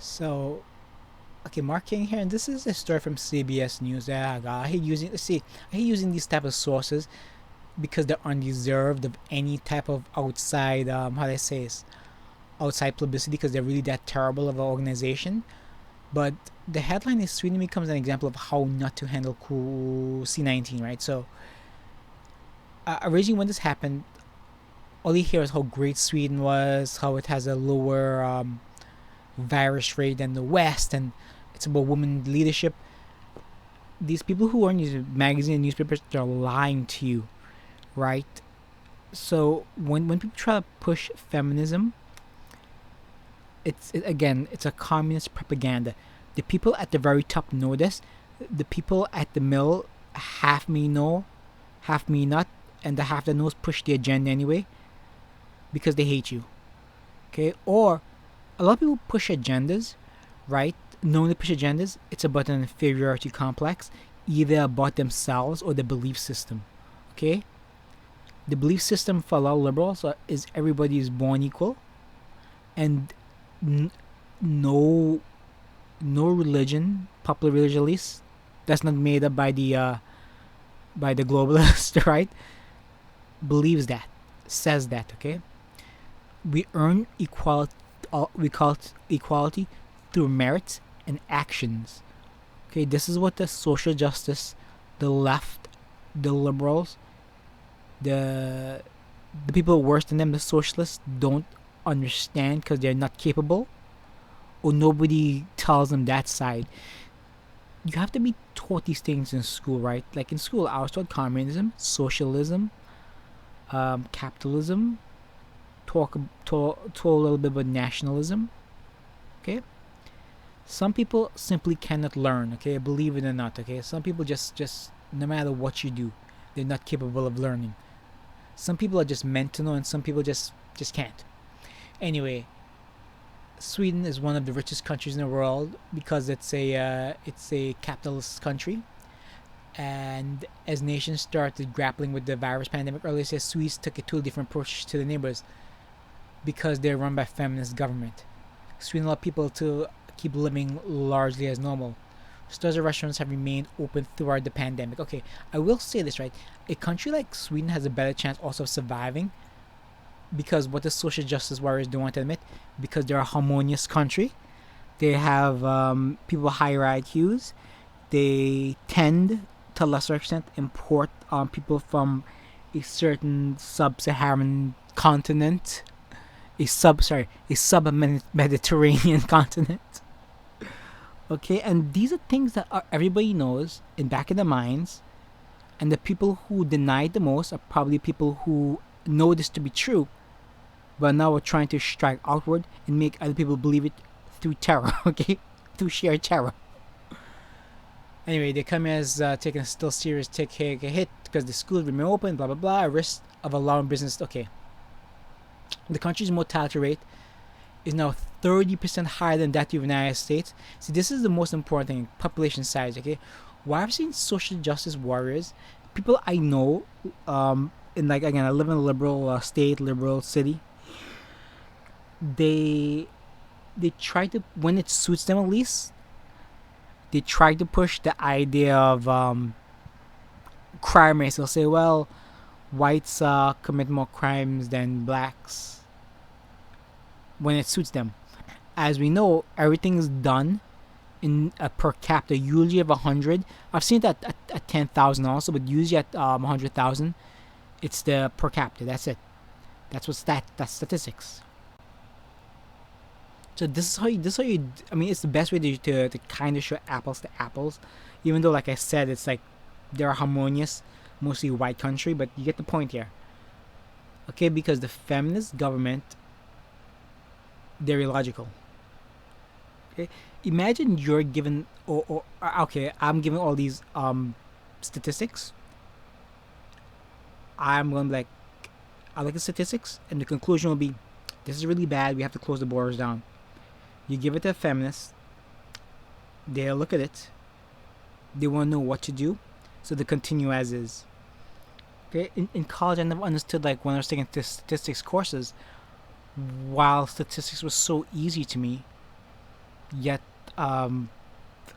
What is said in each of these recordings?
So, okay, Mark King here, and this is a story from CBS News. Yeah, I hate using. I hate using these type of sources because they're undeserved of any type of outside. How do I say this? Outside publicity because they're really that terrible of an organization. But the headline is Sweden becomes an example of how not to handle C-19, right? So, originally when this happened, all you hear is how great Sweden was, how it has a lower virus rate than the West, and it's about women leadership. These people who are in these magazines and newspapers, they're lying to you, right? So when people try to push feminism, again, it's a communist propaganda. The people at the very top know this. The people at the middle half may know, half may not, and the half that knows push the agenda anyway because they hate you. Okay, or a lot of people push agendas, right? Knowing they push agendas, it's about an inferiority complex, either about themselves or the belief system. Okay, the belief system for a lot of liberals is everybody is born equal, and n- no no religion, popular religion at least, that's not made up by the globalists, right? Believes that, says that. Okay, we earn equality. We call it equality through merit and actions. Okay, this is what the social justice, the left, the liberals, the the people worse than them, the socialists, don't understand because they're not capable or nobody tells them that side. You have to be taught these things in school, right? Like in school, I was taught communism, socialism, capitalism, talk a little bit about nationalism. Okay, some people simply cannot learn. Okay, believe it or not. Okay, some people just no matter what you do, they're not capable of learning. Some people are just meant to know, and some people just can't. Anyway, Sweden is one of the richest countries in the world because it's a capitalist country. And as nations started grappling with the virus pandemic earlier, says Swedes took a totally different approach to the neighbors because they're run by feminist government. Sweden allowed people to keep living largely as normal. Stores and restaurants have remained open throughout the pandemic. Okay, I will say this, right? A country like Sweden has a better chance also of surviving because what the social justice warriors don't want to admit, because they're a harmonious country. They have people with higher IQs. They tend, to a lesser extent, import people from a certain sub-Saharan continent, a sub-Mediterranean continent. Okay, and these are things that everybody knows in back of their minds, and the people who deny it the most are probably people who know this to be true, but now we're trying to strike outward and make other people believe it through terror. Okay, through sheer terror. Anyway, they come as taking a still serious take a hit because the schools remain open, blah blah blah. A risk of allowing business. Okay, the country's mortality rate is now 30% higher than that of the United States. See, this is the most important thing: population size. Okay, why I've seen social justice warriors, people I know, in like again, I live in a liberal state, liberal city. They they try to, when it suits them at least, they try to push the idea of crime rates. They'll say, well, whites commit more crimes than blacks when it suits them. As we know, everything is done in a per capita, usually of 100. I've seen that at 10,000 also, but usually at 100,000, it's the per capita. That's it. That's statistics. So this is how you. I mean, it's the best way to kind of show apples to apples, even though, like I said, it's like they're a harmonious, mostly white country, but you get the point here. Okay, because the feminist government, they're illogical. Okay, imagine you're given, okay, I'm giving all these statistics. I'm going to be like, I like the statistics, and the conclusion will be, this is really bad. We have to close the borders down. You give it to a feminist, they'll look at it, they want to know what to do, so they continue as is. Okay, in college, I never understood, like when I was taking statistics courses, while statistics was so easy to me, Yet, um,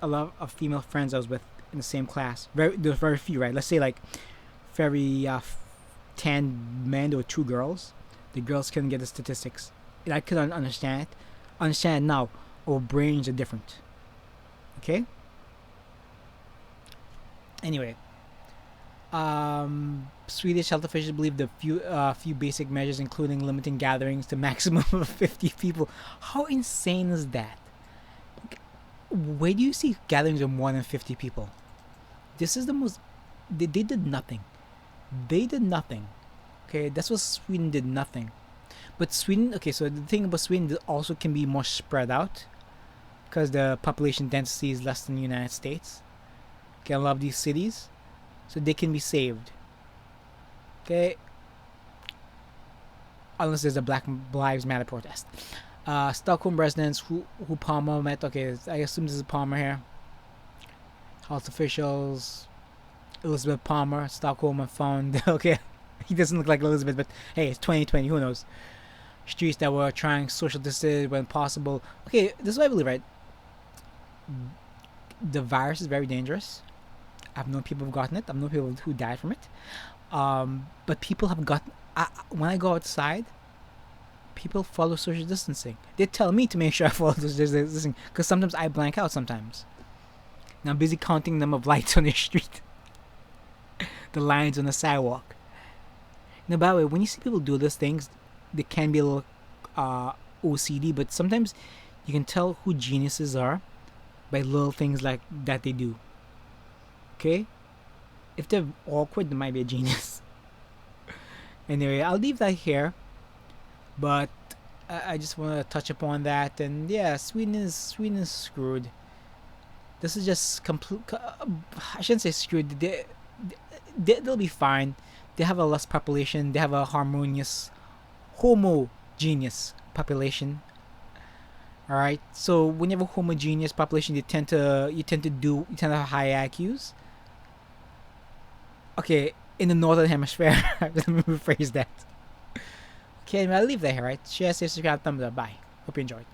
a lot of female friends I was with in the same class, there's very few, right? Let's say like very 10 men or 2 girls. The girls couldn't get the statistics. And I couldn't understand it. Understand now. Our brains are different. Okay? Anyway, Swedish health officials believe the few basic measures, including limiting gatherings to maximum of 50 people. How insane is that? Where do you see gatherings of more than 50 people? This is the most. They did nothing. They did nothing. Okay, that's what Sweden did, nothing. But Sweden, okay, so the thing about Sweden also can be more spread out because the population density is less than the United States. Okay, I love these cities, so they can be saved. Okay, unless there's a Black Lives Matter protest. Stockholm residents who Palmer met. Okay, I assume this is Palmer here. Health officials. Elizabeth Palmer, Stockholm, and found. Okay, he doesn't look like Elizabeth, but hey, it's 2020. Who knows? Streets that were trying social distance when possible. Okay, this is what I believe, right? The virus is very dangerous. I've known people who've gotten it. I've known people who died from it. But people have gotten. When I go outside, people follow social distancing. They tell me to make sure I follow social distancing because sometimes I blank out. Sometimes. And I'm busy counting them of lights on the street, the lines on the sidewalk. Now, by the way, when you see people do those things, they can be a little OCD, but sometimes you can tell who geniuses are by little things like that they do. Okay? If they're awkward, they might be a genius. Anyway, I'll leave that here, but I just want to touch upon that. And yeah, Sweden is screwed. This is just complete. I shouldn't say screwed. They'll be fine. They have a less population. They have a harmonious, homogeneous population. All right. So when you have a homogeneous population, you tend to have high IQs. Okay, in the northern hemisphere. Let me rephrase that. Okay, I'll leave that here. Right. Share, subscribe, thumbs up. Bye. Hope you enjoyed.